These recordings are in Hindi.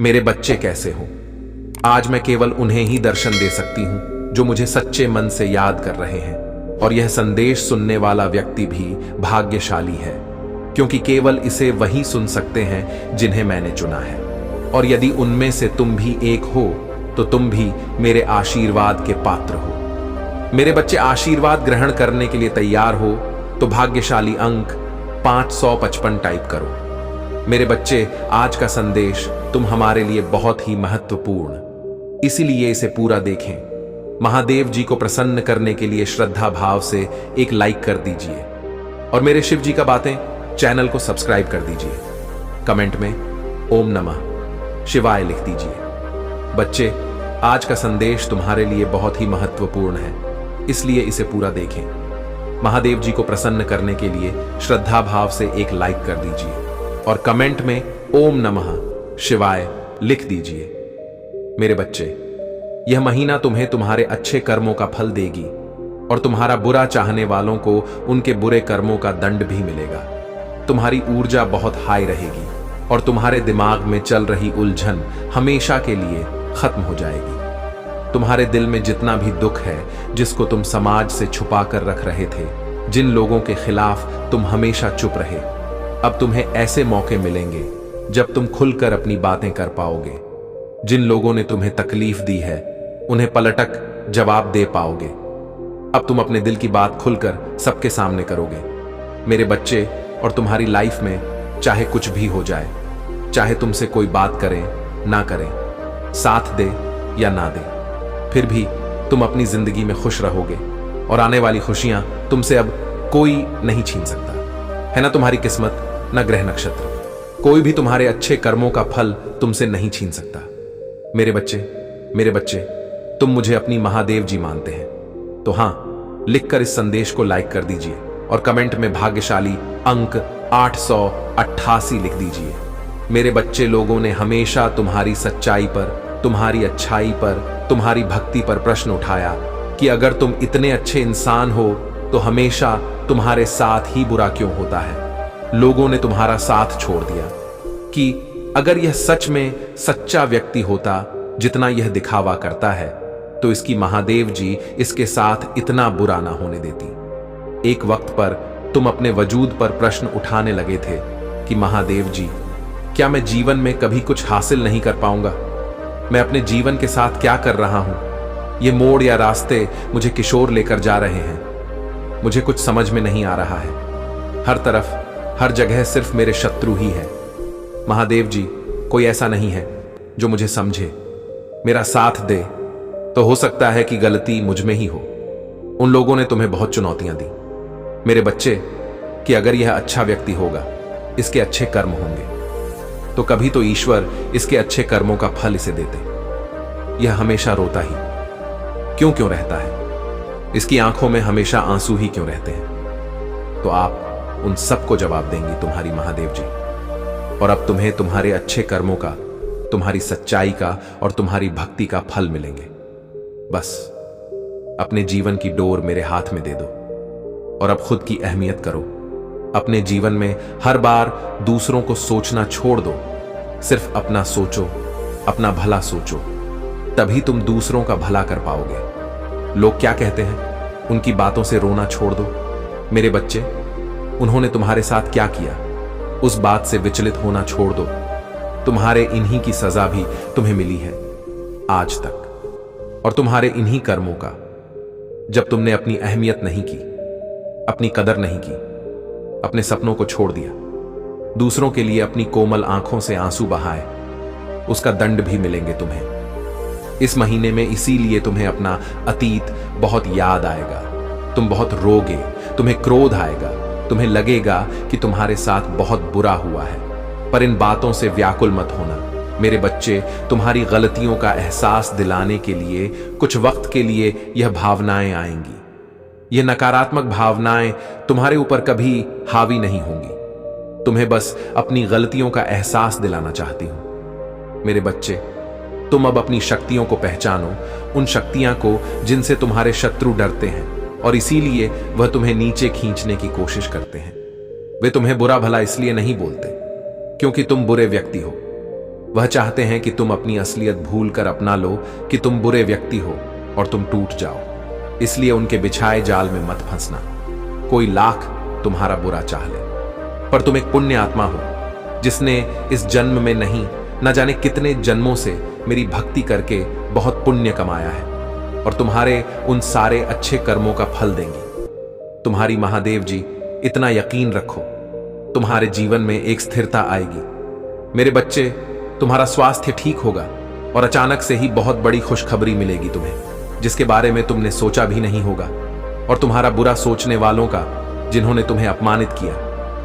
मेरे बच्चे कैसे हो? आज मैं केवल उन्हें ही दर्शन दे सकती हूं जो मुझे सच्चे मन से याद कर रहे हैं, और यह संदेश सुनने वाला व्यक्ति भी भाग्यशाली है, क्योंकि केवल इसे वही सुन सकते हैं जिन्हें मैंने चुना है। और यदि उनमें से तुम भी एक हो तो तुम भी मेरे आशीर्वाद के पात्र हो। मेरे बच्चे, आशीर्वाद ग्रहण करने के लिए तैयार हो तो भाग्यशाली अंक 555 टाइप करो। मेरे बच्चे, आज का संदेश तुम हमारे लिए बहुत ही महत्वपूर्ण, इसीलिए इसे पूरा देखें। महादेव जी को प्रसन्न करने के लिए श्रद्धा भाव से एक लाइक कर दीजिए, और मेरे शिव जी का बातें चैनल को सब्सक्राइब कर दीजिए। कमेंट में ओम नमः शिवाय लिख दीजिए। बच्चे, आज का संदेश तुम्हारे लिए बहुत ही महत्वपूर्ण है, इसलिए इसे पूरा देखें। महादेव जी को प्रसन्न करने के लिए श्रद्धा भाव से एक लाइक कर दीजिए, और कमेंट में ओम नमः शिवाय लिख दीजिए। मेरे बच्चे, यह महीना तुम्हें तुम्हारे अच्छे कर्मों का फल देगी, और तुम्हारा बुरा चाहने वालों को उनके बुरे कर्मों का दंड भी मिलेगा। तुम्हारी ऊर्जा बहुत हाई रहेगी, और तुम्हारे दिमाग में चल रही उलझन हमेशा के लिए खत्म हो जाएगी। तुम्हारे दिल में जितना भी दुख है, जिसको तुम समाज से छुपा कर रख रहे थे, जिन लोगों के खिलाफ तुम हमेशा चुप रहे, अब तुम्हें ऐसे मौके मिलेंगे जब तुम खुलकर अपनी बातें कर पाओगे। जिन लोगों ने तुम्हें तकलीफ दी है, उन्हें पलटक जवाब दे पाओगे। अब तुम अपने दिल की बात खुलकर सबके सामने करोगे। मेरे बच्चे, और तुम्हारी लाइफ में चाहे कुछ भी हो जाए, चाहे तुमसे कोई बात करे ना करे, साथ दे या ना दे, फिर भी तुम अपनी जिंदगी में खुश रहोगे, और आने वाली खुशियां तुमसे अब कोई नहीं छीन सकता। है ना तुम्हारी किस्मत, न ग्रह नक्षत्र, कोई भी तुम्हारे अच्छे कर्मों का फल तुमसे नहीं छीन सकता। मेरे बच्चे, तुम मुझे अपनी महादेव जी मानते हैं, तो हां, लिखकर इस संदेश को लाइक कर दीजिए, और कमेंट में भाग्यशाली अंक 888 लिख दीजिए। मेरे बच्चे, लोगों ने हमेशा तुम्हारी सच्चाई पर, तुम्हारी अच्छाई पर, तुम्हारी भक्ति पर प्रश्न उठाया कि अगर तुम इतने अच्छे इंसान हो तो हमेशा तुम्हारे साथ ही बुरा क्यों होता है। लोगों ने तुम्हारा साथ छोड़ दिया कि अगर यह सच में सच्चा व्यक्ति होता जितना यह दिखावा करता है, तो इसकी महादेव जी इसके साथ इतना बुरा ना होने देती। एक वक्त पर तुम अपने वजूद पर प्रश्न उठाने लगे थे कि महादेव जी, क्या मैं जीवन में कभी कुछ हासिल नहीं कर पाऊंगा? मैं अपने जीवन के साथ क्या कर रहा हूं? ये मोड़ या रास्ते मुझे किशोर लेकर जा रहे हैं। मुझे कुछ समझ में नहीं आ रहा है। हर तरफ, हर जगह सिर्फ मेरे शत्रु ही हैं। महादेव जी, कोई ऐसा नहीं है जो मुझे समझे, मेरा साथ दे, तो हो सकता है कि गलती मुझ में ही हो। उन लोगों ने तुम्हें बहुत चुनौतियां दी मेरे बच्चे, कि अगर यह अच्छा व्यक्ति होगा, इसके अच्छे कर्म होंगे, तो कभी तो ईश्वर इसके अच्छे कर्मों का फल इसे देते। यह हमेशा रोता ही क्यों रहता है? इसकी आंखों में हमेशा आंसू ही क्यों रहते हैं? तो आप उन सबको जवाब देंगी तुम्हारी महादेव जी, और अब तुम्हें तुम्हारे अच्छे कर्मों का, तुम्हारी सच्चाई का और तुम्हारी भक्ति का फल मिलेंगे। बस अपने जीवन की डोर मेरे हाथ में दे दो, और अब खुद की अहमियत करो। अपने जीवन में हर बार दूसरों को सोचना छोड़ दो, सिर्फ अपना सोचो, अपना भला सोचो, तभी तुम दूसरों का भला कर पाओगे। लोग क्या कहते हैं, उनकी बातों से रोना छोड़ दो। मेरे बच्चे, उन्होंने तुम्हारे साथ क्या किया, उस बात से विचलित होना छोड़ दो। तुम्हारे इन्हीं की सजा भी तुम्हें मिली है आज तक, और तुम्हारे इन्हीं कर्मों का, जब तुमने अपनी अहमियत नहीं की, अपनी कदर नहीं की, अपने सपनों को छोड़ दिया, दूसरों के लिए अपनी कोमल आंखों से आंसू बहाए, उसका दंड भी मिलेंगे तुम्हें। इस महीने में इसीलिए तुम्हें अपना अतीत बहुत याद आएगा। तुम बहुत रोगे, तुम्हें क्रोध आएगा, तुम्हें लगेगा कि तुम्हारे साथ बहुत बुरा हुआ है, पर इन बातों से व्याकुल मत होना। मेरे बच्चे, तुम्हारी गलतियों का एहसास दिलाने के लिए कुछ वक्त के लिए यह भावनाएं आएंगी। यह नकारात्मक भावनाएं तुम्हारे ऊपर कभी हावी नहीं होंगी। तुम्हें बस अपनी गलतियों का एहसास दिलाना चाहती हूं। मेरे बच्चे, तुम अब अपनी शक्तियों को पहचानो, उन शक्तियां को जिनसे तुम्हारे शत्रु डरते हैं, और इसीलिए वह तुम्हें नीचे खींचने की कोशिश करते हैं। वे तुम्हें बुरा भला इसलिए नहीं बोलते क्योंकि तुम बुरे व्यक्ति हो, वह चाहते हैं कि तुम अपनी असलियत भूल कर अपना लो कि तुम बुरे व्यक्ति हो और तुम टूट जाओ। इसलिए उनके बिछाए जाल में मत फंसना। कोई लाख तुम्हारा बुरा चाह ले, पर तुम एक पुण्य आत्मा हो जिसने इस जन्म में नहीं न जाने कितने जन्मों से मेरी भक्ति करके बहुत पुण्य कमाया है, और तुम्हारे उन सारे अच्छे कर्मों का फल देंगी। तुम्हारी महादेव जी, इतना यकीन रखो, तुम्हारे जीवन में एक स्थिरता आएगी। मेरे बच्चे, तुम्हारा स्वास्थ्य ठीक होगा और अचानक से ही बहुत बड़ी खुशखबरी मिलेगी तुम्हें, जिसके बारे में तुमने सोचा भी नहीं होगा। और तुम्हारा बुरा सोचने वालों का, जिन्होंने तुम्हें अपमानित किया,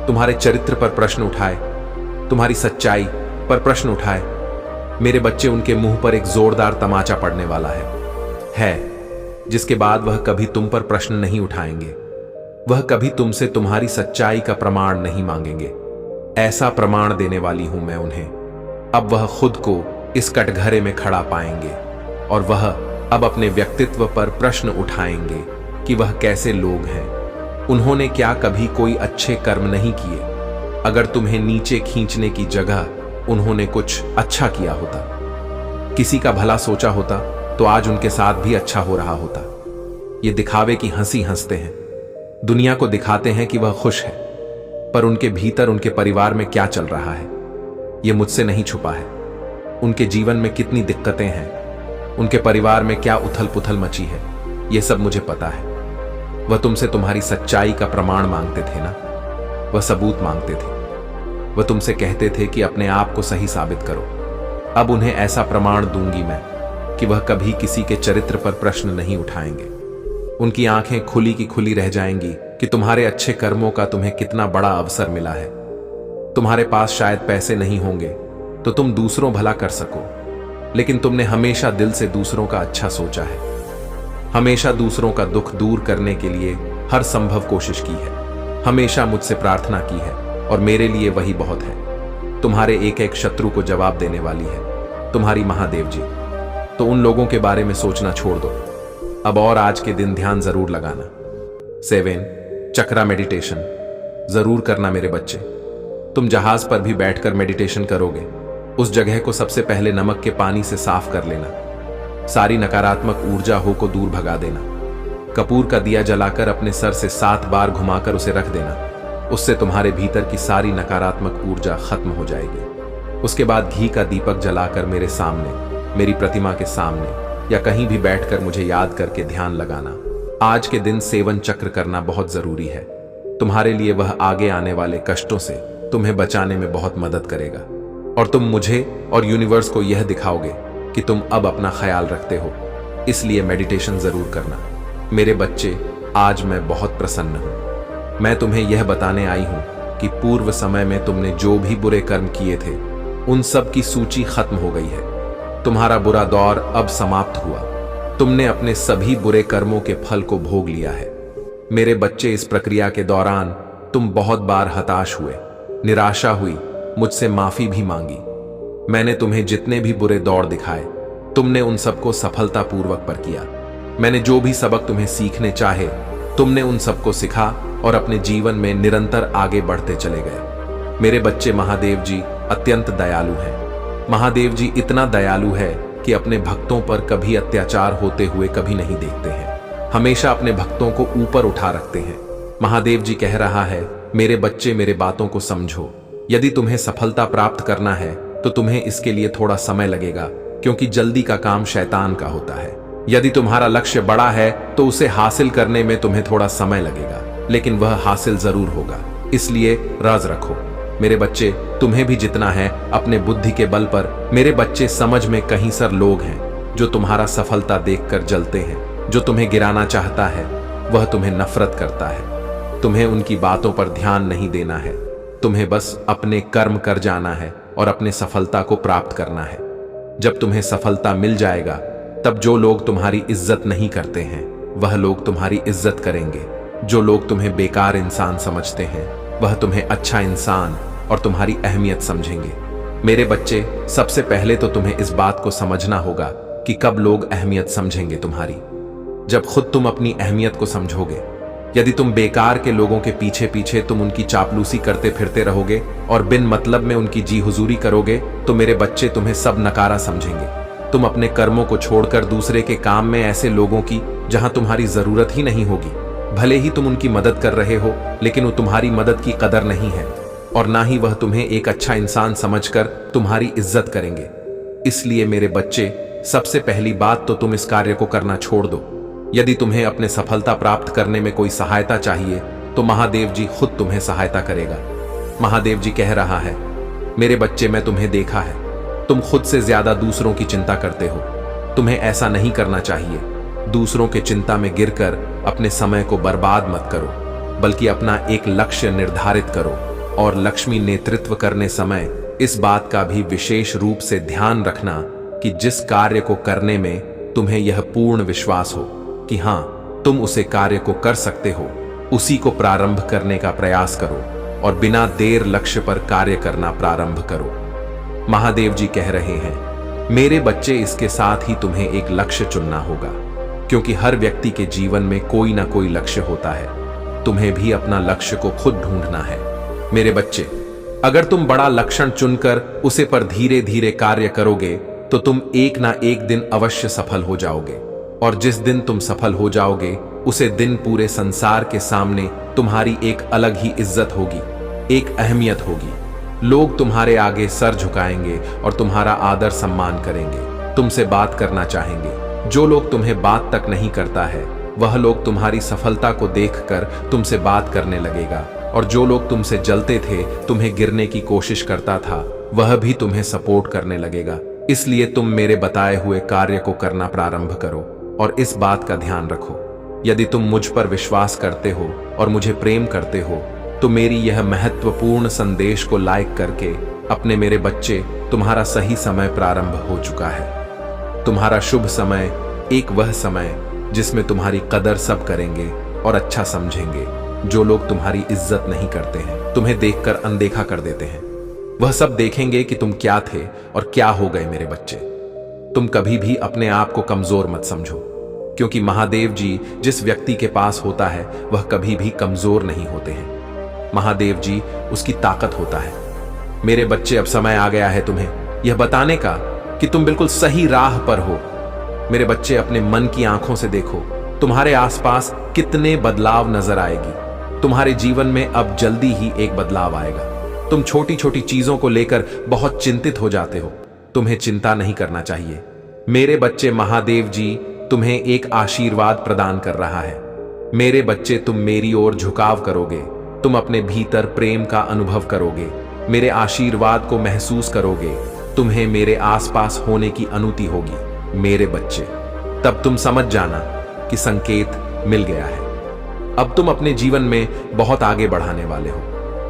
तुम्हारे चरित्र पर प्रश्न उठाए, तुम्हारी सच्चाई पर प्रश्न उठाए, मेरे बच्चे, उनके मुंह पर एक जोरदार तमाचा पड़ने वाला है, जिसके बाद वह कभी तुम पर प्रश्न नहीं उठाएंगे। वह कभी तुमसे तुम्हारी सच्चाई का प्रमाण नहीं मांगेंगे। ऐसा प्रमाण देने वाली हूं मैं उन्हें। अब वह खुद को इस कटघरे में खड़ा पाएंगे और वह अब अपने व्यक्तित्व पर प्रश्न उठाएंगे कि वह कैसे लोग हैं। उन्होंने क्या कभी कोई अच्छे कर्म नहीं किए? अगर तुम्हें नीचे खींचने की जगह उन्होंने कुछ अच्छा किया होता, किसी का भला सोचा होता, तो आज उनके साथ भी अच्छा हो रहा होता। ये दिखावे की हंसी हंसते हैं, दुनिया को दिखाते हैं कि वह खुश है, पर उनके भीतर उनके परिवार में क्या चल रहा है यह मुझसे नहीं छुपा है। उनके जीवन में कितनी दिक्कतें हैं, उनके परिवार में क्या उथल पुथल मची है, यह सब मुझे पता है। वह तुमसे तुम्हारी सच्चाई का प्रमाण मांगते थे ना, वह सबूत मांगते थे। वह तुमसे कहते थे कि अपने आप को सही साबित करो। अब उन्हें ऐसा प्रमाण दूंगी मैं कि वह कभी किसी के चरित्र पर प्रश्न नहीं उठाएंगे। उनकी आंखें खुली की खुली रह जाएंगी कि तुम्हारे अच्छे कर्मों का तुम्हें कितना बड़ा अवसर मिला है। तुम्हारे पास शायद पैसे नहीं होंगे तो तुम दूसरों भला कर सको, लेकिन तुमने हमेशा दिल से दूसरों का अच्छा सोचा है, हमेशा दूसरों का दुख दूर करने के लिए हर संभव कोशिश की है, हमेशा मुझसे प्रार्थना की है, और मेरे लिए वही बहुत है। तुम्हारे एक एक शत्रु को जवाब देने वाली है तुम्हारी महादेव जी। तो उन लोगों के बारे में सोचना छोड़ दो अब, और आज के दिन ध्यान जरूर लगाना। 7 चक्रा मेडिटेशन जरूर करना मेरे बच्चे। तुम जहाज पर भी बैठकर मेडिटेशन करोगे, उस जगह को सबसे पहले नमक के पानी से साफ कर लेना। सारी नकारात्मक ऊर्जा हो को दूर भगा देना। कपूर का दिया जलाकर अपने सर से 7 बार घुमाकर उसे रख देना। उससे तुम्हारे भीतर की सारी नकारात्मक ऊर्जा खत्म हो जाएगी। उसके बाद घी का दीपक जलाकर मेरे सामने, मेरी प्रतिमा के सामने या कहीं भी बैठकर मुझे याद करके ध्यान लगाना। आज के दिन सेवन चक्र करना बहुत जरूरी है। तुम्हारे लिए वह आगे आने वाले कष्टों से तुम्हें बचाने में बहुत मदद करेगा, और तुम मुझे और यूनिवर्स को यह दिखाओगे कि तुम अब अपना ख्याल रखते हो। इसलिए मेडिटेशन जरूर करना मेरे बच्चे। आज मैं बहुत प्रसन्न हूं। मैं तुम्हें यह बताने आई हूं कि पूर्व समय में तुमने जो भी बुरे कर्म किए थे, उन सब की सूची खत्म हो गई है। तुम्हारा बुरा दौर अब समाप्त हुआ। तुमने अपने सभी बुरे कर्मों के फल को भोग लिया है मेरे बच्चे। इस प्रक्रिया के दौरान तुम बहुत बार हताश हुए, निराशा हुई, मुझसे माफी भी मांगी। मैंने तुम्हें जितने भी बुरे दौर दिखाए, तुमने उन सबको सफलतापूर्वक पर किया। मैंने जो भी सबक तुम्हें सीखने चाहे, तुमने उन सबको सिखा और अपने जीवन में निरंतर आगे बढ़ते चले गए। मेरे बच्चे, महादेव जी अत्यंत दयालु हैं। महादेव जी इतना दयालु है कि अपने भक्तों पर कभी अत्याचार होते हुए कभी नहीं देखते हैं, हमेशा अपने भक्तों को ऊपर उठा रखते हैं। महादेव जी कह रहा है, मेरे बच्चे मेरे बातों को समझो। यदि तुम्हें सफलता प्राप्त करना है तो तुम्हें इसके लिए थोड़ा समय लगेगा, क्योंकि जल्दी का काम शैतान का होता है। यदि तुम्हारा लक्ष्य बड़ा है तो उसे हासिल करने में तुम्हें थोड़ा समय लगेगा, लेकिन वह हासिल जरूर होगा। इसलिए राज रखो मेरे बच्चे। तुम्हें भी जितना है अपने बुद्धि के बल पर। मेरे बच्चे, समझ में कहीं सर लोग हैं जो तुम्हारा सफलता देखकर जलते हैं। जो तुम्हें गिराना चाहता है वह तुम्हें नफरत करता है। तुम्हें उनकी बातों पर ध्यान नहीं देना है। तुम्हें बस अपने कर्म कर जाना है और अपने सफलता को प्राप्त करना है। जब तुम्हें सफलता मिल जाएगा, तब जो लोग तुम्हारी इज्जत नहीं करते हैं वह लोग तुम्हारी इज्जत करेंगे। जो लोग तुम्हें बेकार इंसान समझते हैं वह तुम्हें अच्छा इंसान और तुम्हारी अहमियत समझेंगे। मेरे बच्चे, सबसे पहले तो तुम्हें इस बात को समझना होगा कि कब लोग अहमियत समझेंगे तुम्हारी। जब खुद तुम अपनी अहमियत को समझोगे, यदि तुम बेकार के लोगों के पीछे पीछे तुम उनकी चापलूसी करते फिरते रहोगे और बिन मतलब में उनकी जी हुजूरी करोगे तो मेरे बच्चे तुम्हें सब नकारा समझेंगे। तुम अपने कर्मों को छोड़कर दूसरे के काम में ऐसे लोगों की जहां तुम्हारी जरूरत ही नहीं होगी, भले ही तुम उनकी मदद कर रहे हो, लेकिन वो तुम्हारी मदद की कदर नहीं है और ना ही वह तुम्हें एक अच्छा इंसान समझकर तुम्हारी इज्जत करेंगे। इसलिए मेरे बच्चे, सबसे पहली बात तो तुम इस कार्य को करना छोड़ दो। यदि तुम्हें अपने सफलता प्राप्त करने में कोई सहायता चाहिए तो महादेव जी खुद तुम्हें सहायता करेगा। महादेव जी कह रहा है, मेरे बच्चे, मैं तुम्हें देखा है, तुम खुद से ज्यादा दूसरों की चिंता करते हो। तुम्हें ऐसा नहीं करना चाहिए। दूसरों के चिंता में गिरकर अपने समय को बर्बाद मत करो, बल्कि अपना एक लक्ष्य निर्धारित करो और लक्ष्मी नेतृत्व करने समय इस बात का भी विशेष रूप से ध्यान रखना कि जिस कार्य को करने में तुम्हें यह पूर्ण विश्वास हो कि हां, तुम उसे कार्य को कर सकते हो, उसी को प्रारंभ करने का प्रयास करो और बिना देर लक्ष्य पर कार्य करना प्रारंभ करो। महादेव जी कह रहे हैं, मेरे बच्चे, इसके साथ ही तुम्हें एक लक्ष्य चुनना होगा, क्योंकि हर व्यक्ति के जीवन में कोई ना कोई लक्ष्य होता है। तुम्हें भी अपना लक्ष्य को खुद ढूंढना है। मेरे बच्चे, अगर तुम बड़ा लक्ष्य चुनकर उसे पर धीरे धीरे कार्य करोगे तो तुम एक ना एक दिन अवश्य सफल हो जाओगे, और जिस दिन तुम सफल हो जाओगे उसे दिन पूरे संसार के सामने तुम्हारी एक अलग ही इज्जत होगी, एक अहमियत होगी। लोग तुम्हारे आगे सर झुकाएंगे और तुम्हारा आदर सम्मान करेंगे, तुमसे बात करना चाहेंगे। जो लोग तुम्हें बात तक नहीं करता है वह लोग तुम्हारी सफलता को देखकर तुमसे बात करने लगेगा, और जो लोग तुमसे जलते थे, तुम्हें गिरने की कोशिश करता था, वह भी तुम्हें सपोर्ट करने लगेगा। इसलिए तुम मेरे बताए हुए कार्य को करना प्रारंभ करो और इस बात का ध्यान रखो, यदि तुम मुझ पर विश्वास करते हो और मुझे प्रेम करते हो तो मेरी यह महत्वपूर्ण संदेश को लाइक करके अपने मेरे बच्चे, तुम्हारा सही समय प्रारंभ हो चुका है। तुम्हारा शुभ समय एक वह समय जिसमें तुम्हारी कदर सब करेंगे और अच्छा समझेंगे। जो लोग तुम्हारी इज्जत नहीं करते हैं, तुम्हें देखकर अनदेखा कर देते हैं, वह सब देखेंगे कि तुम क्या थे और क्या हो गए। मेरे बच्चे, तुम कभी भी अपने आप को कमजोर मत समझो, क्योंकि महादेव जी जिस व्यक्ति के पास होता है वह कभी भी कमजोर नहीं होते हैं। महादेव जी उसकी ताकत होता है। मेरे बच्चे, अब समय आ गया है तुम्हें यह बताने का कि तुम बिल्कुल सही राह पर हो। मेरे बच्चे, अपने मन की आंखों से देखो, तुम्हारे आसपास कितने बदलाव नजर आएगी। तुम्हारे जीवन में अब जल्दी ही एक बदलाव आएगा। तुम छोटी छोटी चीजों को लेकर बहुत चिंतित हो जाते हो, तुम्हें चिंता नहीं करना चाहिए। मेरे बच्चे, महादेव जी तुम्हें एक आशीर्वाद प्रदान कर रहा है। मेरे बच्चे, तुम मेरी ओर झुकाव करोगे, तुम अपने भीतर प्रेम का अनुभव करोगे, मेरे आशीर्वाद को महसूस करोगे, तुम्हें मेरे आसपास होने की अनुभूति होगी। मेरे बच्चे, तब तुम समझ जाना कि संकेत मिल गया है। अब तुम अपने जीवन में बहुत आगे बढ़ाने वाले हो,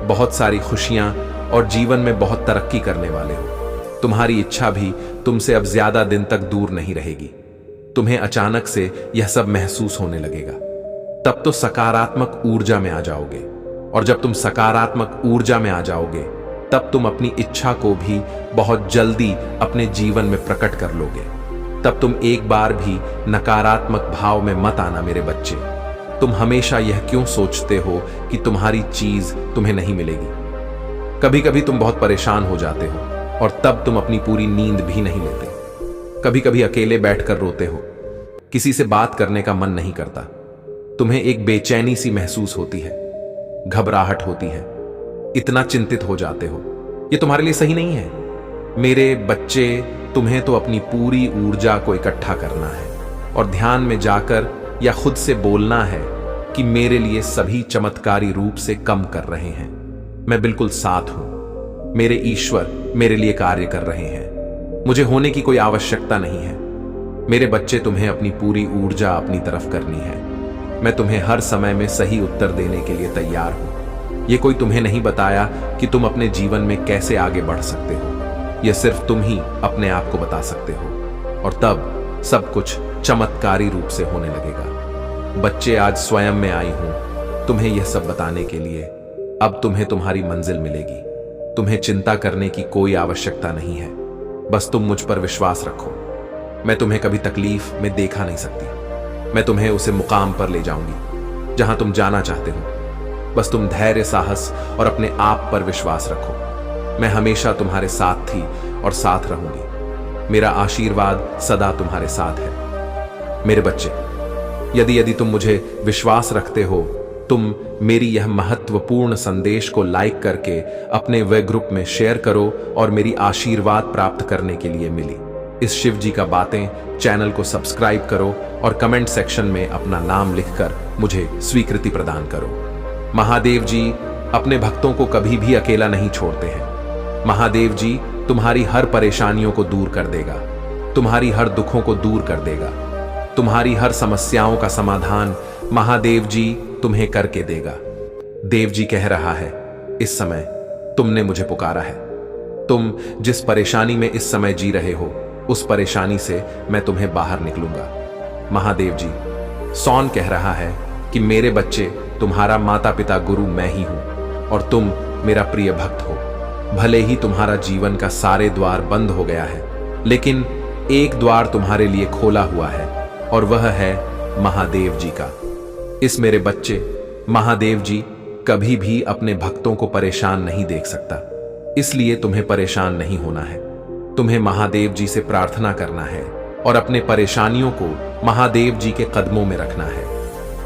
बहुत सारी खुशियां और जीवन में बहुत तरक्की करने वाले हो। तुम्हारी इच्छा भी तुमसे अब ज्यादा दिन तक दूर नहीं रहेगी। तुम्हें अचानक से यह सब महसूस होने लगेगा। तब तो सकारात्मक ऊर्जा में आ जाओगे, और जब तुम सकारात्मक ऊर्जा में आ जाओगे तब तुम अपनी इच्छा को भी बहुत जल्दी अपने जीवन में प्रकट कर लोगे। तब तुम एक बार भी नकारात्मक भाव में मत आना। मेरे बच्चे, तुम हमेशा यह क्यों सोचते हो कि तुम्हारी चीज तुम्हें नहीं मिलेगी? कभी कभी तुम बहुत परेशान हो जाते हो और तब तुम अपनी पूरी नींद भी नहीं लेते। कभी कभी अकेले बैठकर रोते हो, किसी से बात करने का मन नहीं करता। तुम्हें एक बेचैनी सी महसूस होती है, घबराहट होती है, इतना चिंतित हो जाते हो। यह तुम्हारे लिए सही नहीं है। मेरे बच्चे, तुम्हें तो अपनी पूरी ऊर्जा को इकट्ठा करना है और ध्यान में जाकर या खुद से बोलना है कि मेरे लिए सभी चमत्कारी रूप से कम कर रहे हैं। मैं बिल्कुल साथ हूं। मेरे ईश्वर मेरे लिए कार्य कर रहे हैं। मुझे होने की कोई आवश्यकता नहीं है। मेरे बच्चे, तुम्हें अपनी पूरी ऊर्जा अपनी तरफ करनी है। मैं तुम्हें हर समय में सही उत्तर देने के लिए तैयार हूं। यह कोई तुम्हें नहीं बताया कि तुम अपने जीवन में कैसे आगे बढ़ सकते हो। यह सिर्फ तुम ही अपने आप को बता सकते हो, और तब सब कुछ चमत्कारी रूप से होने लगेगा। बच्चे, आज स्वयं मैं आई हूं तुम्हें यह सब बताने के लिए। अब तुम्हें तुम्हारी मंजिल मिलेगी। तुम्हें चिंता करने की कोई आवश्यकता नहीं है। बस तुम मुझ पर विश्वास रखो। मैं तुम्हें कभी तकलीफ में देखा नहीं सकती। मैं तुम्हें उसे मुकाम पर ले जाऊंगी। जहां तुम जाना चाहते हो। बस तुम धैर्य, साहस और अपने आप पर विश्वास रखो। मैं हमेशा तुम्हारे साथ थी और साथ रहूंगी। मेरा आशीर्वाद सदा तुम्हारे साथ है। मेरे बच्चे, यदि तुम मुझे विश्वास रखते हो, तुम मेरी यह महत्वपूर्ण संदेश को लाइक करके अपने वे ग्रुप में शेयर करो और मेरी आशीर्वाद प्राप्त करने के लिए मिली इस शिव जी का बातें चैनल को सब्सक्राइब करो और कमेंट सेक्शन में अपना नाम लिखकर मुझे स्वीकृति प्रदान करो। महादेव जी अपने भक्तों को कभी भी अकेला नहीं छोड़ते हैं। महादेव जी तुम्हारी हर परेशानियों को दूर कर देगा, तुम्हारी हर दुखों को दूर कर देगा, तुम्हारी हर समस्याओं का समाधान महादेव जी तुम्हें करके देगा। देव जी कह रहा है, इस समय तुमने मुझे पुकारा है। तुम जिस परेशानी में इस समय जी रहे हो, उस परेशानी से मैं तुम्हें बाहर निकलूंगा। महादेव जी सौन कह रहा है कि मेरे बच्चे, तुम्हारा माता पिता गुरु मैं ही हूं और तुम मेरा प्रिय भक्त हो। भले ही तुम्हारा जीवन का सारे द्वार बंद हो गया है, लेकिन एक द्वार तुम्हारे लिए खोला हुआ है और वह है महादेव जी का। इस मेरे बच्चे, महादेव जी कभी भी अपने भक्तों को परेशान नहीं देख सकता, इसलिए तुम्हें परेशान नहीं होना है। तुम्हें महादेव जी से प्रार्थना करना है और अपने परेशानियों को महादेव जी के कदमों में रखना है।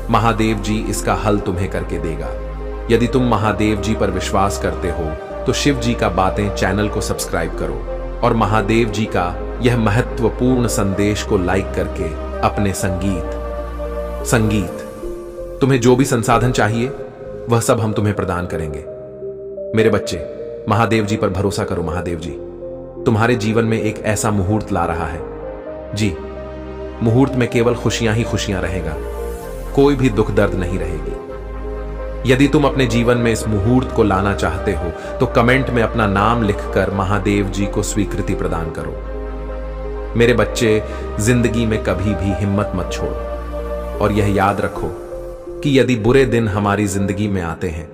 महादेव जी इसका हल तुम्हें करके देगा। यदि तुम महादेव जी पर विश्वास करते हो तो शिव जी का बातें चैनल को सब्सक्राइब करो और महादेव जी का यह महत्वपूर्ण संदेश को लाइक करके अपने संगीत तुम्हें जो भी संसाधन चाहिए वह सब हम तुम्हें प्रदान करेंगे। मेरे बच्चे, महादेव जी पर भरोसा करो। महादेव जी तुम्हारे जीवन में एक ऐसा मुहूर्त ला रहा है। जी, मुहूर्त में केवल खुशियां ही खुशियां रहेगा, कोई भी दुख दर्द नहीं रहेगी। यदि तुम अपने जीवन में इस मुहूर्त को लाना चाहते हो तो कमेंट में अपना नाम लिखकर महादेव जी को स्वीकृति प्रदान करो। मेरे बच्चे, जिंदगी में कभी भी हिम्मत मत छोड़ो और यह याद रखो कि यदि बुरे दिन हमारी जिंदगी में आते हैं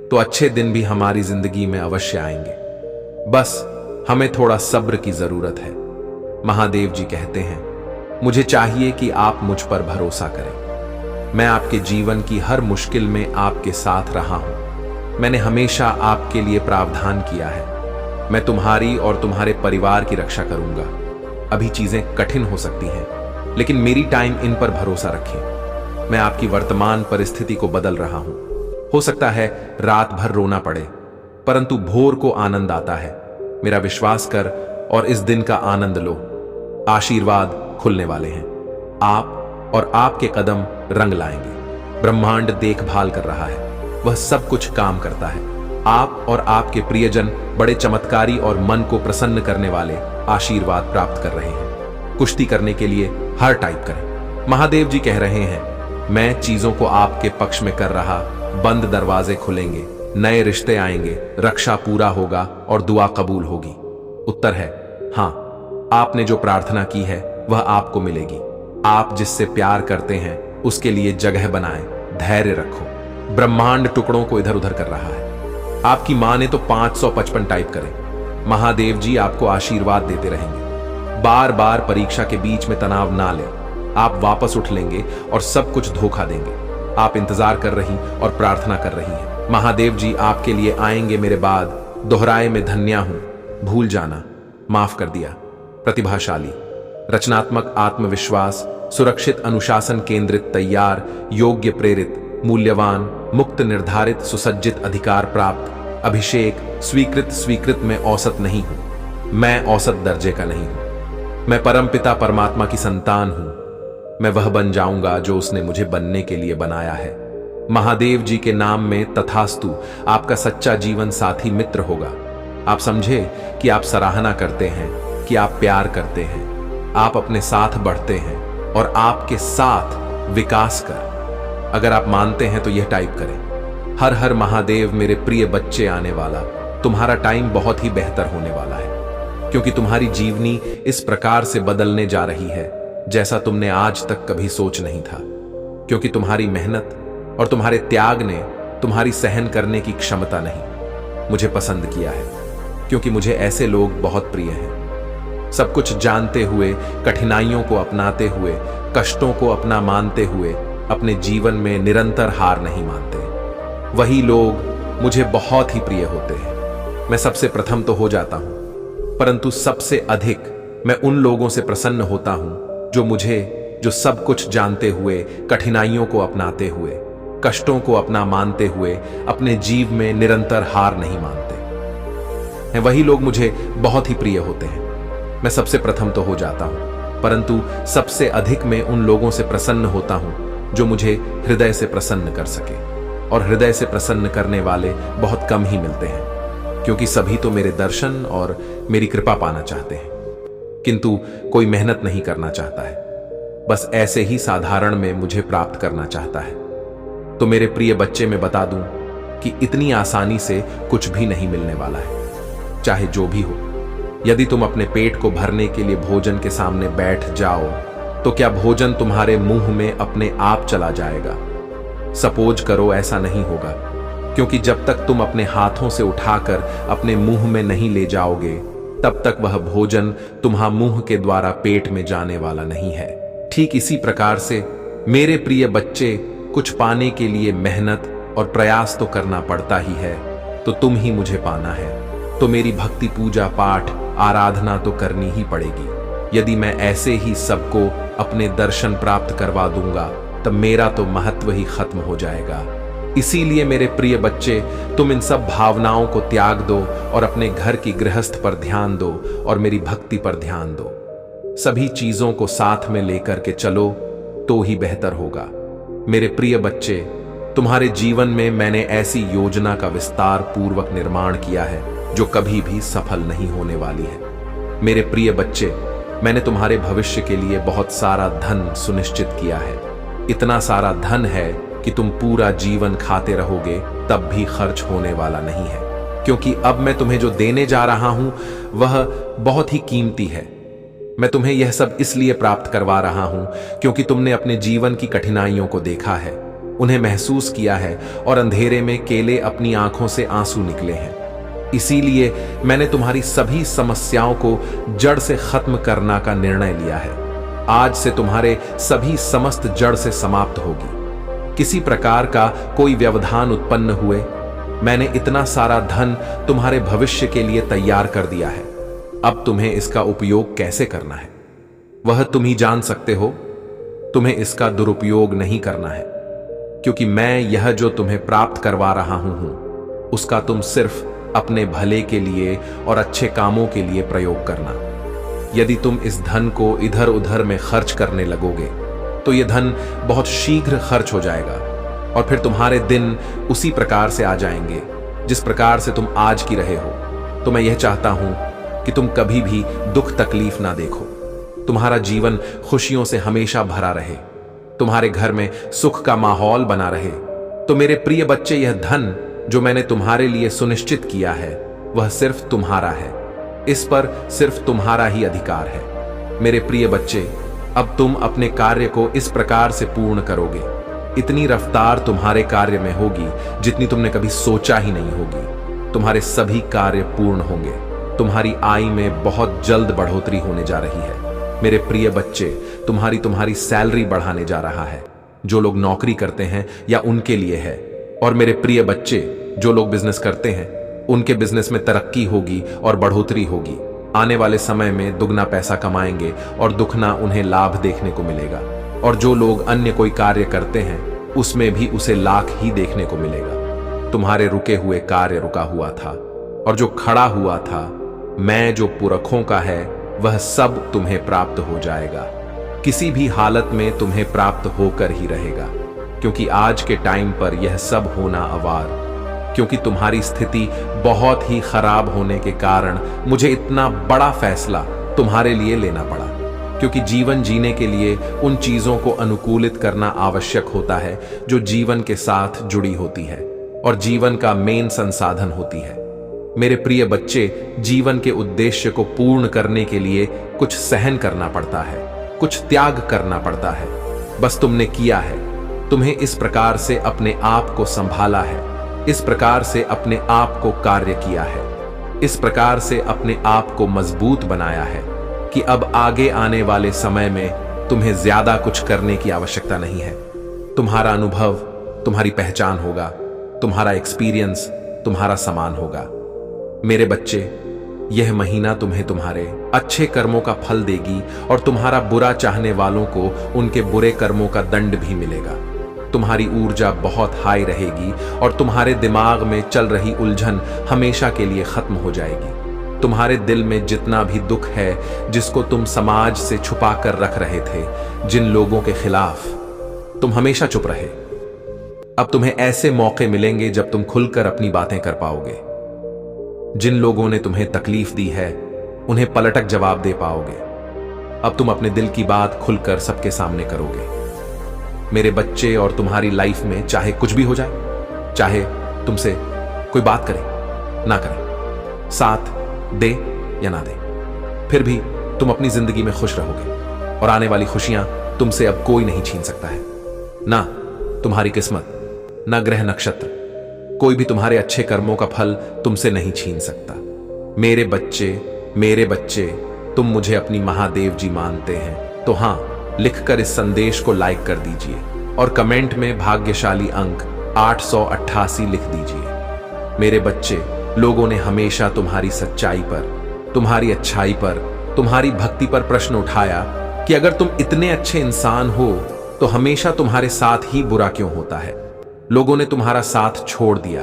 तो अच्छे दिन भी हमारी जिंदगी में अवश्य आएंगे। बस हमें थोड़ा सब्र की जरूरत है। महादेव जी कहते हैं, मुझे चाहिए कि आप मुझ पर भरोसा करें। मैं आपके जीवन की हर मुश्किल में आपके साथ रहा हूं। मैंने हमेशा आपके लिए प्रावधान किया है। मैं तुम्हारी और तुम्हारे परिवार की रक्षा करूंगा। अभी चीजें कठिन हो सकती हैं, लेकिन मेरी टाइम इन पर भरोसा रखें। मैं आपकी वर्तमान परिस्थिति को बदल रहा हूं। हो सकता है रात भर रोना पड़े, परंतु भोर को आनंद आता है। मेरा विश्वास कर और इस दिन का आनंद लो। आशीर्वाद खुलने वाले हैं। आप और आपके कदम रंग लाएंगे। ब्रह्मांड देखभाल कर रहा है, वह सब कुछ काम करता है। आप और आपके प्रियजन बड़े चमत्कारी और मन को प्रसन्न करने वाले आशीर्वाद प्राप्त कर रहे हैं। कुश्ती करने के लिए हर टाइप करें। महादेव जी कह रहे हैं, मैं चीजों को आपके पक्ष में कर रहा। बंद दरवाजे खुलेंगे, नए रिश्ते आएंगे, रक्षा पूरा होगा और दुआ कबूल होगी। उत्तर है हां। आपने जो प्रार्थना की है वह आपको मिलेगी। आप जिससे प्यार करते हैं उसके लिए जगह बनाएं, धैर्य रखो। ब्रह्मांड टुकड़ों को इधर उधर कर रहा है। आपकी मां ने तो 555 टाइप करें। महादेव जी आपको आशीर्वाद देते रहेंगे। बार बार परीक्षा के बीच में तनाव ना लें। आप वापस उठ लेंगे और सब कुछ धोखा देंगे। आप इंतजार कर रही और प्रार्थना कर रही हैं। महादेव जी आपके लिए आएंगे मेरे बाद। दोहराए में धन्या हूं, भूल जाना, माफ कर दिया। प्रतिभाशाली, रचनात्मक, आत्मविश्वास, सुरक्षित, अनुशासन केंद्रित, तैयार, योग्य, प्रेरित, मूल्यवान, मुक्त, निर्धारित, सुसज्जित, अधिकार प्राप्त, अभिषेक, स्वीकृत में औसत नहीं हूं। मैं औसत दर्जे का नहीं हूं। मैं परमपिता परमात्मा की संतान हूं। मैं वह बन जाऊंगा जो उसने मुझे बनने के लिए बनाया है। महादेव जी के नाम में तथास्तु आपका सच्चा जीवन साथी मित्र होगा। आप समझे कि आप सराहना करते हैं, कि आप प्यार करते हैं, आप अपने साथ बढ़ते हैं और आपके साथ विकास कर। अगर आप मानते हैं तो यह टाइप करें, हर हर महादेव। मेरे प्रिय बच्चे, आने वाला तुम्हारा टाइम बहुत ही बेहतर होने वाला है, क्योंकि तुम्हारी जीवनी इस प्रकार से बदलने जा रही है जैसा तुमने आज तक कभी सोच नहीं था। क्योंकि तुम्हारी मेहनत और तुम्हारे त्याग ने तुम्हारी सहन करने की क्षमता नहीं मुझे पसंद किया है, क्योंकि मुझे ऐसे लोग बहुत प्रिय हैं। सब कुछ जानते हुए, कठिनाइयों को अपनाते हुए, कष्टों को अपना मानते हुए अपने जीवन में निरंतर हार नहीं मानते, वही लोग मुझे बहुत ही प्रिय होते हैं। मैं सबसे प्रथम तो हो जाता हूं, परंतु सबसे अधिक मैं उन लोगों से प्रसन्न होता हूं जो सब कुछ जानते हुए, कठिनाइयों को अपनाते हुए, कष्टों को अपना मानते हुए अपने जीव में निरंतर हार नहीं मानते। वही लोग मुझे बहुत ही प्रिय होते हैं। मैं सबसे प्रथम तो हो जाता हूं, परंतु सबसे अधिक मैं उन लोगों से प्रसन्न होता हूं जो मुझे हृदय से प्रसन्न कर सके। और हृदय से प्रसन्न करने वाले बहुत कम ही मिलते हैं, क्योंकि सभी तो मेरे दर्शन और मेरी कृपा पाना चाहते हैं, किंतु कोई मेहनत नहीं करना चाहता है, बस ऐसे ही साधारण में मुझे प्राप्त करना चाहता है। तो मेरे प्रिय बच्चे, मैं बता दूं कि इतनी आसानी से कुछ भी नहीं मिलने वाला है, चाहे जो भी हो। यदि तुम अपने पेट को भरने के लिए भोजन के सामने बैठ जाओ, तो क्या भोजन तुम्हारे मुंह में अपने आप चला जाएगा? सपोज करो ऐसा नहीं होगा, क्योंकि जब तक तुम अपने हाथों से उठाकर अपने मुंह में नहीं ले जाओगे, तब तक वह भोजन तुम्हारे मुंह के द्वारा पेट में जाने वाला नहीं है। ठीक इसी प्रकार से मेरे प्रिय बच्चे, कुछ पाने के लिए मेहनत और प्रयास तो करना पड़ता ही है, तो तुम ही मुझे पाना है, तो मेरी भक्ति, पूजा पाठ, आराधना तो करनी ही पड़ेगी। यदि मैं ऐसे ही सबको अपने दर्शन प्राप्त करवा दूंगा, तब मेरा तो महत्व ही खत्म हो जाएगा। इसीलिए मेरे प्रिय बच्चे, तुम इन सब भावनाओं को त्याग दो और अपने घर की गृहस्थ पर ध्यान दो और मेरी भक्ति पर ध्यान दो। सभी चीजों को साथ में लेकर के चलो तो ही बेहतर होगा। मेरे प्रिय बच्चे, तुम्हारे जीवन में मैंने ऐसी योजना का विस्तार पूर्वक निर्माण किया है जो कभी भी सफल नहीं होने वाली है। मेरे प्रिय बच्चे, मैंने तुम्हारे भविष्य के लिए बहुत सारा धन सुनिश्चित किया है। इतना सारा धन है कि तुम पूरा जीवन खाते रहोगे तब भी खर्च होने वाला नहीं है, क्योंकि अब मैं तुम्हें जो देने जा रहा हूं वह बहुत ही कीमती है। मैं तुम्हें यह सब इसलिए प्राप्त करवा रहा हूं क्योंकि तुमने अपने जीवन की कठिनाइयों को देखा है, उन्हें महसूस किया है और अंधेरे में केले अपनी आंखों से आंसू निकले हैं। इसीलिए मैंने तुम्हारी सभी समस्याओं को जड़ से खत्म करने का निर्णय लिया है। आज से तुम्हारे सभी समस्त जड़ से समाप्त होगी। किसी प्रकार का कोई व्यवधान उत्पन्न हुए, मैंने इतना सारा धन तुम्हारे भविष्य के लिए तैयार कर दिया है। अब तुम्हें इसका उपयोग कैसे करना है वह तुम ही जान सकते हो। तुम्हें इसका दुरुपयोग नहीं करना है, क्योंकि मैं यह जो तुम्हें प्राप्त करवा रहा हूं उसका तुम सिर्फ अपने भले के लिए और अच्छे कामों के लिए प्रयोग करना। यदि तुम इस धन को इधर उधर में खर्च करने लगोगे तो यह धन बहुत शीघ्र खर्च हो जाएगा और फिर तुम्हारे दिन उसी प्रकार से आ जाएंगे जिस प्रकार से तुम आज की रहे हो। तो मैं यह चाहता हूं कि तुम कभी भी दुख तकलीफ ना देखो, तुम्हारा जीवन खुशियों से हमेशा भरा रहे, तुम्हारे घर में सुख का माहौल बना रहे। तो मेरे प्रिय बच्चे, यह धन जो मैंने तुम्हारे लिए सुनिश्चित किया है वह सिर्फ तुम्हारा है, इस पर सिर्फ तुम्हारा ही अधिकार है। मेरे प्रिय बच्चे, अब तुम अपने कार्य को इस प्रकार से पूर्ण करोगे, इतनी रफ्तार तुम्हारे कार्य में होगी जितनी तुमने कभी सोचा ही नहीं होगी। तुम्हारे सभी कार्य पूर्ण होंगे, तुम्हारी आय में बहुत जल्द बढ़ोतरी होने जा रही है। मेरे प्रिय बच्चे, तुम्हारी सैलरी बढ़ाने जा रहा है, जो लोग नौकरी करते हैं या उनके लिए है। और मेरे प्रिय बच्चे, जो लोग बिजनेस करते हैं उनके बिजनेस में तरक्की होगी और बढ़ोतरी होगी। आने वाले समय में दुगना पैसा कमाएंगे और दुगना उन्हें लाभ देखने को मिलेगा। और जो लोग अन्य कोई कार्य करते हैं उसमें भी उसे लाख ही देखने को मिलेगा। तुम्हारे रुके हुए कार्य रुका हुआ था और जो खड़ा हुआ था, मैं जो पुरखों का है वह सब तुम्हें प्राप्त हो जाएगा। किसी भी हालत में तुम्हें प्राप्त होकर ही रहेगा, क्योंकि आज के टाइम पर यह सब होना अवार। क्योंकि तुम्हारी स्थिति बहुत ही खराब होने के कारण मुझे इतना बड़ा फैसला तुम्हारे लिए लेना पड़ा, क्योंकि जीवन जीने के लिए उन चीजों को अनुकूलित करना आवश्यक होता है जो जीवन के साथ जुड़ी होती है और जीवन का मेन संसाधन होती है। मेरे प्रिय बच्चे, जीवन के उद्देश्य को पूर्ण करने के लिए कुछ सहन करना पड़ता है, कुछ त्याग करना पड़ता है। बस तुमने किया है, तुम्हें इस प्रकार से अपने आप को संभाला है, इस प्रकार से अपने आप को कार्य किया है, इस प्रकार से अपने आप को मजबूत बनाया है कि अब आगे आने वाले समय में तुम्हें ज्यादा कुछ करने की आवश्यकता नहीं है। तुम्हारा अनुभव तुम्हारी पहचान होगा, तुम्हारा एक्सपीरियंस तुम्हारा समान होगा। मेरे बच्चे, यह महीना तुम्हें तुम्हारे अच्छे कर्मों का फल देगी और तुम्हारा बुरा चाहने वालों को उनके बुरे कर्मों का दंड भी मिलेगा। तुम्हारी ऊर्जा बहुत हाई रहेगी और तुम्हारे दिमाग में चल रही उलझन हमेशा के लिए खत्म हो जाएगी। तुम्हारे दिल में जितना भी दुख है, जिसको तुम समाज से छुपा कर रख रहे थे, जिन लोगों के खिलाफ तुम हमेशा चुप रहे, अब तुम्हें ऐसे मौके मिलेंगे जब तुम खुलकर अपनी बातें कर पाओगे। जिन लोगों ने तुम्हें तकलीफ दी है, उन्हें पलटक जवाब दे पाओगे। अब तुम अपने दिल की बात खुलकर सबके सामने करोगे। मेरे बच्चे, और तुम्हारी लाइफ में चाहे कुछ भी हो जाए, चाहे तुमसे कोई बात करे ना करे, साथ दे या ना दे, फिर भी तुम अपनी जिंदगी में खुश रहोगे और आने वाली खुशियां तुमसे अब कोई नहीं छीन सकता है। ना तुम्हारी किस्मत, ना ग्रह नक्षत्र, कोई भी तुम्हारे अच्छे कर्मों का फल तुमसे नहीं छीन सकता। मेरे बच्चे, तुम मुझे अपनी महादेव जी मानते हैं तो हां, लिखकर इस संदेश को लाइक कर दीजिए और कमेंट में भाग्यशाली अंक 888 लिख दीजिए। मेरे बच्चे, लोगों ने हमेशा तुम्हारी सच्चाई पर, तुम्हारी अच्छाई पर, तुम्हारी भक्ति पर प्रश्न उठाया कि अगर तुम इतने अच्छे इंसान हो तो हमेशा तुम्हारे साथ ही बुरा क्यों होता है। लोगों ने तुम्हारा साथ छोड़ दिया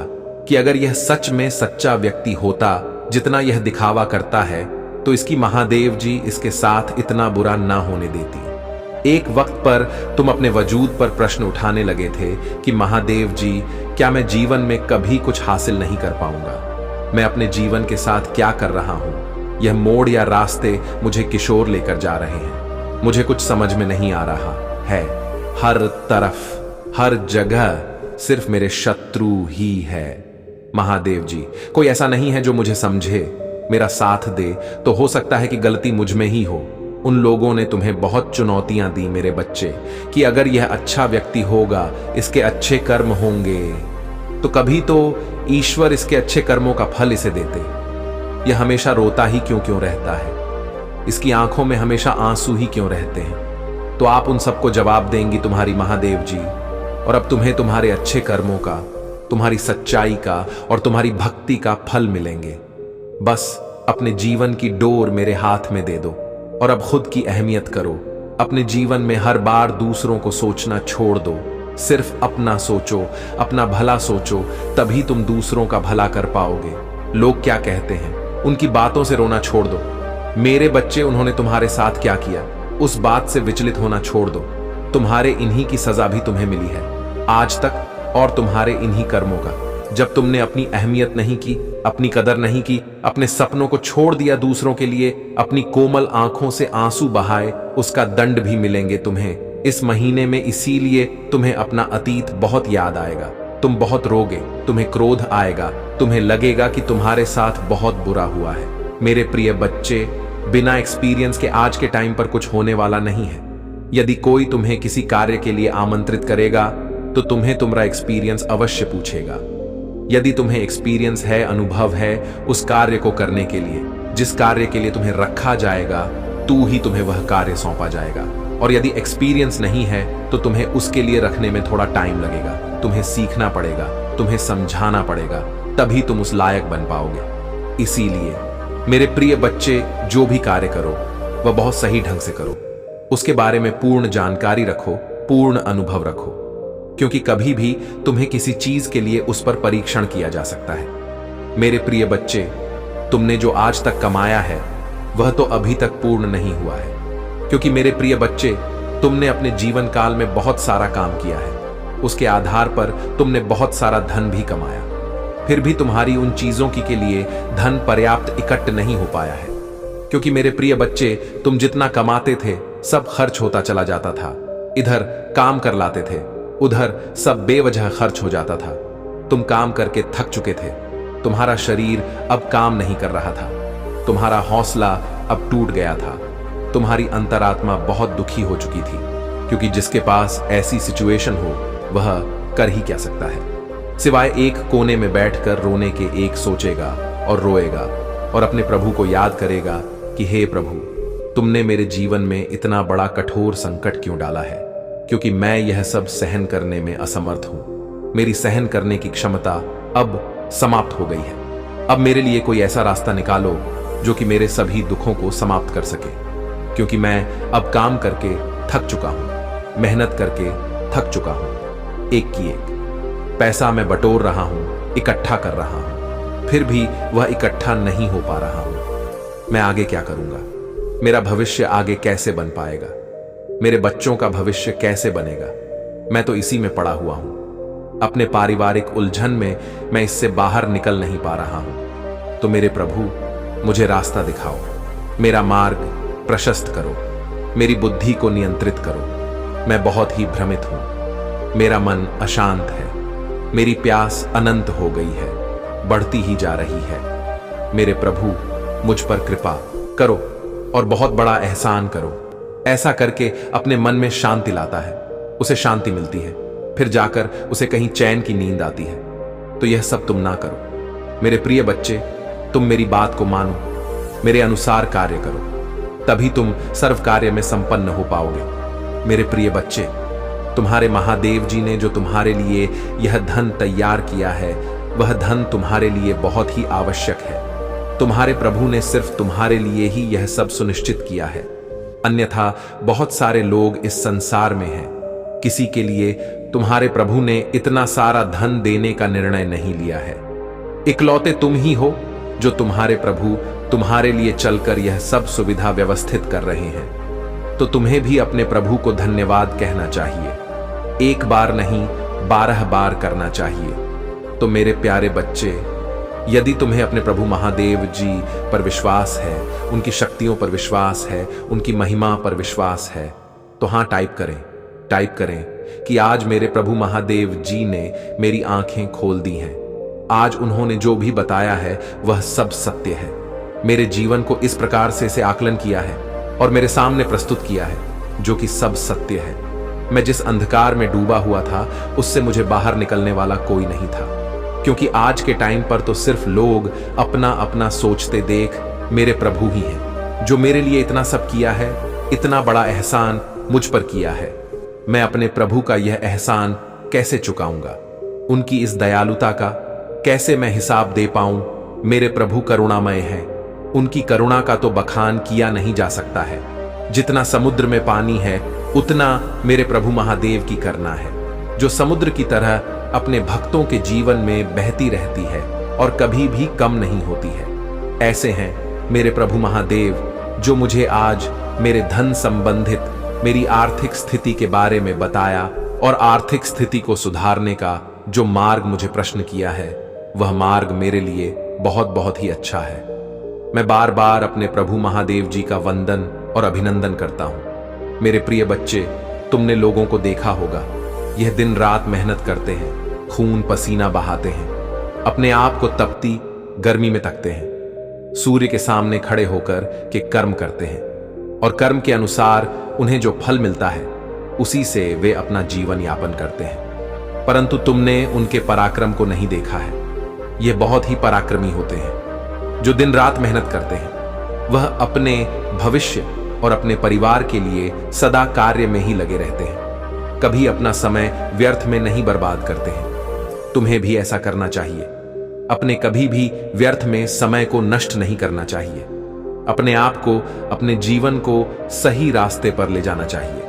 कि अगर यह सच में सच्चा व्यक्ति होता जितना यह दिखावा करता है तो इसकी महादेव जी इसके साथ इतना बुरा ना होने देती। एक वक्त पर तुम अपने वजूद पर प्रश्न उठाने लगे थे कि महादेव जी, क्या मैं जीवन में कभी कुछ हासिल नहीं कर पाऊंगा? मैं अपने जीवन के साथ क्या कर रहा हूं? यह मोड़ या रास्ते मुझे किशोर लेकर जा रहे हैं। मुझे कुछ समझ में नहीं आ रहा है। हर तरफ, हर जगह सिर्फ मेरे शत्रु ही है। महादेव जी, कोई ऐसा नहीं है जो मुझे समझे, मेरा साथ दे। तो हो सकता है कि गलती मुझ में ही हो। उन लोगों ने तुम्हें बहुत चुनौतियां दी मेरे बच्चे, कि अगर यह अच्छा व्यक्ति होगा, इसके अच्छे कर्म होंगे, तो कभी तो ईश्वर इसके अच्छे कर्मों का फल इसे देते। यह हमेशा रोता ही क्यों क्यों रहता है? इसकी आंखों में हमेशा आंसू ही क्यों रहते हैं? तो आप उन सबको जवाब देंगी तुम्हारी महादेव जी, और अब तुम्हें तुम्हारे अच्छे कर्मों का, तुम्हारी सच्चाई का और तुम्हारी भक्ति का फल मिलेंगे। बस अपने जीवन की डोर मेरे हाथ में दे दो और अब खुद की अहमियत करो। अपने जीवन में हर बार दूसरों को सोचना छोड़ दो। सिर्फ अपना सोचो, अपना भला सोचो, तभी तुम दूसरों का भला कर पाओगे। लोग क्या कहते हैं, उनकी बातों से रोना छोड़ दो। मेरे बच्चे, उन्होंने तुम्हारे साथ क्या किया, उस बात से विचलित होना छोड़ दो। तुम्हारे इन्हीं की सजा भी तुम्हें मिली है आज तक, और तुम्हारे इन्हीं कर्मों का। जब तुमने अपनी अहमियत नहीं की, अपनी कदर नहीं की, अपने सपनों को छोड़ दिया दूसरों के लिए, अपनी कोमल आंखों से आंसू बहाए, उसका दंड भी मिलेंगे तुम्हें इस महीने में। इसीलिए तुम्हें अपना अतीत बहुत याद आएगा। तुम बहुत रोगे, तुम्हें क्रोध आएगा, तुम्हें लगेगा कि तुम्हारे साथ बहुत बुरा हुआ है। मेरे प्रिय बच्चे, बिना एक्सपीरियंस के आज के टाइम पर कुछ होने वाला नहीं है। यदि कोई तुम्हें किसी कार्य के लिए आमंत्रित करेगा तो तुम्हें तुम्हारा एक्सपीरियंस अवश्य पूछेगा। यदि तुम्हें एक्सपीरियंस है, अनुभव है उस कार्य को करने के लिए, जिस कार्य के लिए तुम्हें रखा जाएगा, तू ही तुम्हें वह कार्य सौंपा जाएगा। और यदि एक्सपीरियंस नहीं है तो तुम्हें उसके लिए रखने में थोड़ा टाइम लगेगा। तुम्हें सीखना पड़ेगा, तुम्हें समझाना पड़ेगा, तभी तुम उस लायक बन पाओगे। इसीलिए मेरे प्रिय बच्चे, जो भी कार्य करो वह बहुत सही ढंग से करो। उसके बारे में पूर्ण जानकारी रखो, पूर्ण अनुभव रखो, क्योंकि कभी भी तुम्हें किसी चीज के लिए उस पर परीक्षण किया जा सकता है। मेरे प्रिय बच्चे, तुमने जो आज तक कमाया है वह तो अभी तक पूर्ण नहीं हुआ है, क्योंकि मेरे प्रिय बच्चे, तुमने अपने जीवन काल में बहुत सारा काम किया है। उसके आधार पर तुमने बहुत सारा धन भी कमाया, फिर भी तुम्हारी उन चीजों के लिए धन पर्याप्त इकट्ठ नहीं हो पाया है। क्योंकि मेरे प्रिय बच्चे, तुम जितना कमाते थे सब खर्च होता चला जाता था। इधर काम कर लाते थे, उधर सब बेवजह खर्च हो जाता था। तुम काम करके थक चुके थे, तुम्हारा शरीर अब काम नहीं कर रहा था, तुम्हारा हौसला अब टूट गया था, तुम्हारी अंतरात्मा बहुत दुखी हो चुकी थी। क्योंकि जिसके पास ऐसी सिचुएशन हो वह कर ही क्या सकता है, सिवाय एक कोने में बैठकर रोने के एक सोचेगा और रोएगा और अपने प्रभु को याद करेगा कि हे प्रभु, तुमने मेरे जीवन में इतना बड़ा कठोर संकट क्यों डाला है। क्योंकि मैं यह सब सहन करने में असमर्थ हूं। मेरी सहन करने की क्षमता अब समाप्त हो गई है। अब मेरे लिए कोई ऐसा रास्ता निकालो जो कि मेरे सभी दुखों को समाप्त कर सके, क्योंकि मैं अब काम करके थक चुका हूं, मेहनत करके थक चुका हूं। एक की एक पैसा मैं बटोर रहा हूं, इकट्ठा कर रहा हूं, फिर भी वह इकट्ठा नहीं हो पा रहा हूं। मैं आगे क्या करूंगा? मेरा भविष्य आगे कैसे बन पाएगा? मेरे बच्चों का भविष्य कैसे बनेगा? मैं तो इसी में पड़ा हुआ हूं। अपने पारिवारिक उलझन में मैं इससे बाहर निकल नहीं पा रहा हूं। तो मेरे प्रभु, मुझे रास्ता दिखाओ, मेरा मार्ग प्रशस्त करो, मेरी बुद्धि को नियंत्रित करो। मैं बहुत ही भ्रमित हूं, मेरा मन अशांत है, मेरी प्यास अनंत हो गई है, बढ़ती ही जा रही है। मेरे प्रभु, मुझ पर कृपा करो और बहुत बड़ा एहसान करो। ऐसा करके अपने मन में शांति लाता है, उसे शांति मिलती है, फिर जाकर उसे कहीं चैन की नींद आती है। तो यह सब तुम ना करो। मेरे प्रिय बच्चे, तुम मेरी बात को मानो, मेरे अनुसार कार्य करो, तभी तुम सर्व कार्य में संपन्न हो पाओगे। मेरे प्रिय बच्चे, तुम्हारे महादेव जी ने जो तुम्हारे लिए यह धन तैयार किया है, वह धन तुम्हारे लिए बहुत ही आवश्यक है। तुम्हारे प्रभु ने सिर्फ तुम्हारे लिए ही यह सब सुनिश्चित किया है, अन्यथा बहुत सारे लोग इस संसार में हैं। किसी के लिए तुम्हारे प्रभु ने इतना सारा धन देने का निर्णय नहीं लिया है। इकलौते तुम ही हो जो तुम्हारे प्रभु तुम्हारे लिए चलकर यह सब सुविधा व्यवस्थित कर रहे हैं। तो तुम्हें भी अपने प्रभु को धन्यवाद कहना चाहिए। एक बार नहीं, 12 बार करना चाहिए। तो मेरे प्यारे बच्चे, यदि तुम्हें अपने प्रभु महादेव जी पर विश्वास है, उनकी शक्तियों पर विश्वास है, उनकी महिमा पर विश्वास है, तो हाँ, टाइप करें कि आज मेरे प्रभु महादेव जी ने मेरी आंखें खोल दी हैं। आज उन्होंने जो भी बताया है वह सब सत्य है। मेरे जीवन को इस प्रकार से इसे आकलन किया है और मेरे सामने प्रस्तुत किया है, जो कि सब सत्य है। मैं जिस अंधकार में डूबा हुआ था, उससे मुझे बाहर निकलने वाला कोई नहीं था, क्योंकि आज के टाइम पर तो सिर्फ लोग अपना अपना सोचते देख मेरे प्रभु ही हैं, जो मेरे लिए इतना सब किया है, इतना बड़ा एहसान मुझ पर किया है। मैं अपने प्रभु का यह एहसान कैसे चुकाऊंगा? उनकी इस दयालुता का कैसे मैं हिसाब दे पाऊं? मेरे प्रभु करुणामय हैं, उनकी करुणा का तो बखान किया नहीं जा सकता है। जितना समुद्र में पानी है, उतना मेरे प्रभु महादेव की करना है, जो समुद्र की तरह अपने भक्तों के जीवन में बहती रहती है और कभी भी कम नहीं होती है। ऐसे हैं मेरे प्रभु महादेव, जो मुझे आज मेरे धन संबंधित मेरी आर्थिक स्थिति के बारे में बताया और आर्थिक स्थिति को सुधारने का जो मार्ग मुझे प्रश्न किया है, वह मार्ग मेरे लिए बहुत बहुत ही अच्छा है। मैं बार बार अपने प्रभु महादेव जी का वंदन और अभिनंदन करता हूं। मेरे प्रिय बच्चे, तुमने लोगों को देखा होगा, यह दिन रात मेहनत करते हैं, खून पसीना बहाते हैं, अपने आप को तपती गर्मी में तकते हैं, सूर्य के सामने खड़े होकर के कर्म करते हैं और कर्म के अनुसार उन्हें जो फल मिलता है, उसी से वे अपना जीवन यापन करते हैं। परंतु तुमने उनके पराक्रम को नहीं देखा है। ये बहुत ही पराक्रमी होते हैं, जो दिन रात मेहनत करते हैं। वह अपने भविष्य और अपने परिवार के लिए सदा कार्य में ही लगे रहते हैं, कभी अपना समय व्यर्थ में नहीं बर्बाद करते हैं। तुम्हें भी ऐसा करना चाहिए। अपने कभी भी व्यर्थ में समय को नष्ट नहीं करना चाहिए। अपने आप को, अपने जीवन को सही रास्ते पर ले जाना चाहिए।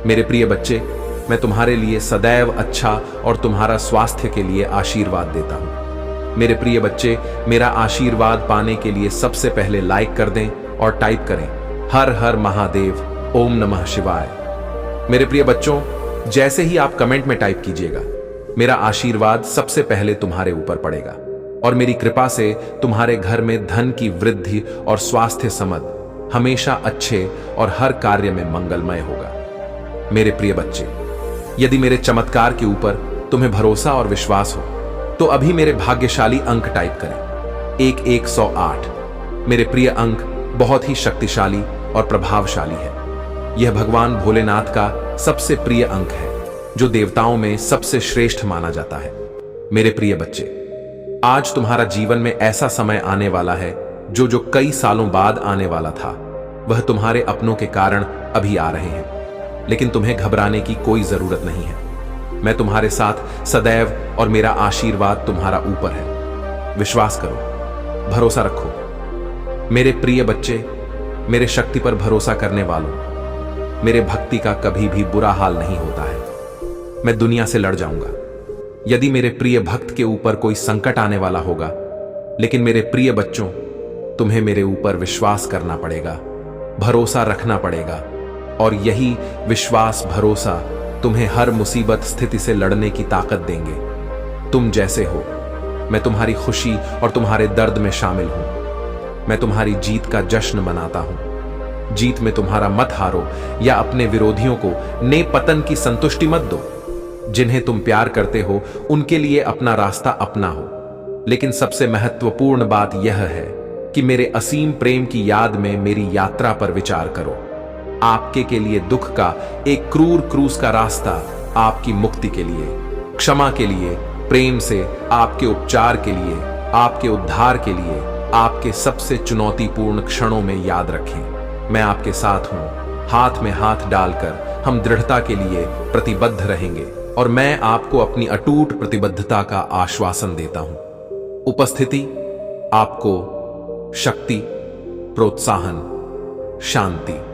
मेरे प्रिय बच्चे, मैं तुम्हारे लिए सदैव अच्छा और तुम्हारा स्वास्थ्य के लिए आशीर्वाद देता हूं। मेरे प्रिय बच्चे, मेरा आशीर्वाद पाने के लिए सबसे पहले लाइक कर दें और टाइप करें हर हर महादेव, ओम नमः शिवाय। मेरे प्रिय बच्चों, जैसे ही आप कमेंट में टाइप कीजिएगा, मेरा आशीर्वाद सबसे पहले तुम्हारे ऊपर पड़ेगा और मेरी कृपा से तुम्हारे घर में धन की वृद्धि और स्वास्थ्य समृद्धि हमेशा अच्छे और हर कार्य में मंगलमय होगा। मेरे प्रिय बच्चे, यदि मेरे चमत्कार के ऊपर तुम्हें भरोसा और विश्वास हो, तो अभी मेरे भाग्यशाली अंक टाइप करें 1108। मेरे प्रिय अंक बहुत ही शक्तिशाली और प्रभावशाली है। यह भगवान भोलेनाथ का सबसे प्रिय अंक है, जो देवताओं में सबसे श्रेष्ठ माना जाता है। मेरे प्रिय बच्चे, आज तुम्हारा जीवन में ऐसा समय आने वाला है जो कई सालों बाद आने वाला था। वह तुम्हारे अपनों के कारण अभी आ रहे हैं। लेकिन तुम्हें घबराने की कोई जरूरत नहीं है। मैं तुम्हारे साथ सदैव और मेरा आशीर्वाद तुम्हारा ऊपर है। विश्वास करो, भरोसा रखो। मेरे प्रिय बच्चे, मेरे शक्ति पर भरोसा करने वालों, मेरे भक्ति का कभी भी बुरा हाल नहीं होता है। मैं दुनिया से लड़ जाऊंगा यदि मेरे प्रिय भक्त के ऊपर कोई संकट आने वाला होगा, लेकिन मेरे प्रिय बच्चों, तुम्हें मेरे ऊपर विश्वास करना पड़ेगा, भरोसा रखना पड़ेगा, और यही विश्वास भरोसा तुम्हें हर मुसीबत स्थिति से लड़ने की ताकत देंगे। तुम जैसे हो, मैं तुम्हारी खुशी और तुम्हारे दर्द में शामिल हूं। मैं तुम्हारी जीत का जश्न मनाता हूं। जीत में तुम्हारा मत हारो या अपने विरोधियों को ने पतन की संतुष्टि मत दो। जिन्हें तुम प्यार करते हो उनके लिए अपना रास्ता अपना हो, लेकिन सबसे महत्वपूर्ण बात यह है कि मेरे असीम प्रेम की याद में मेरी यात्रा पर विचार करो। आपके के लिए दुख का एक क्रूर क्रूस का रास्ता आपकी मुक्ति के लिए, क्षमा के लिए, प्रेम से आपके उपचार के लिए, आपके उद्धार के लिए, आपके सबसे चुनौतीपूर्ण क्षणों में याद रखें। मैं आपके साथ हूं। हाथ में हाथ डालकर हम दृढ़ता के लिए प्रतिबद्ध रहेंगे, और मैं आपको अपनी अटूट प्रतिबद्धता का आश्वासन देता हूं। उपस्थिति आपको शक्ति, प्रोत्साहन, शांति